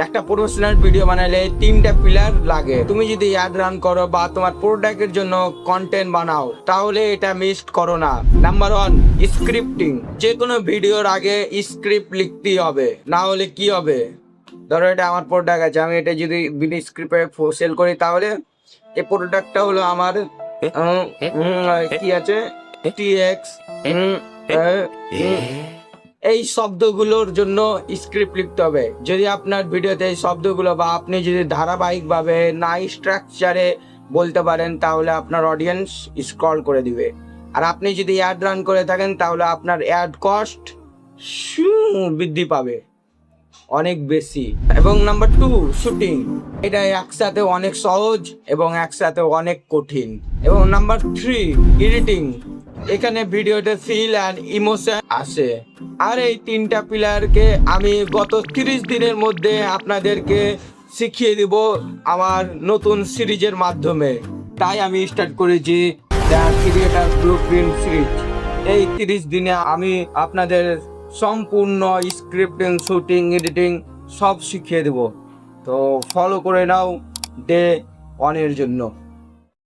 একটা professional video বানালে 3টা পিলার লাগে। তুমি যদি অ্যাড রান করো বা তোমার প্রোডাক্টের জন্য কন্টেন্ট বানাও তাহলে এটা মিস করো না। Number 1, scripting. যে কোনো ভিডিওর আগে স্ক্রিপ্ট লিখতেই হবে, না হলে কি হবে? ধরো এটা আমার প্রোডাক্ট আছে, আমি এটা যদি বিনা স্ক্রিপ্টে সেল করি তাহলে এই প্রোডাক্টটা হলো আমার কি আছে টিএক্স এই শব্দগুলোর জন্য স্ক্রিপ্ট লিখতে হবে। যদি আপনার ভিডিওতে এই শব্দগুলো বা আপনি যদি ধারাবাহিকভাবে না স্ট্রাকচারে বলতে পারেন তাহলে আপনার অডিয়েন্স স্ক্রল করে দিবে। আর আপনি যদি অ্যাড রান করে থাকেন তাহলে আপনার অ্যাড কস্ট বৃদ্ধি পাবে অনেক বেশি। এবং নাম্বার 2, শুটিং। এটা একসাথে অনেক সহজ এবং একসাথে অনেক কঠিন। এবং নাম্বার 3, এডিটিং। এখানে ভিডিওতে ফিল অ্যান্ড ইমোশন আসে। আর এই 3টা পিলারকে আমি গত 30 দিনের মধ্যে আপনাদেরকে শিখিয়ে দিব আমার নতুন সিরিজের মাধ্যমে। তাই আমি স্টার্ট করেছি দ্য ক্রিয়েটর ব্লুপ্রিন্ট সিরিজ। এই 30 দিনে আমি আপনাদের সম্পূর্ণ স্ক্রিপ্টিং, শুটিং, এডিটিং সব শিখিয়ে দেব। তো ফলো করে নাও ডে 1 এর জন্য।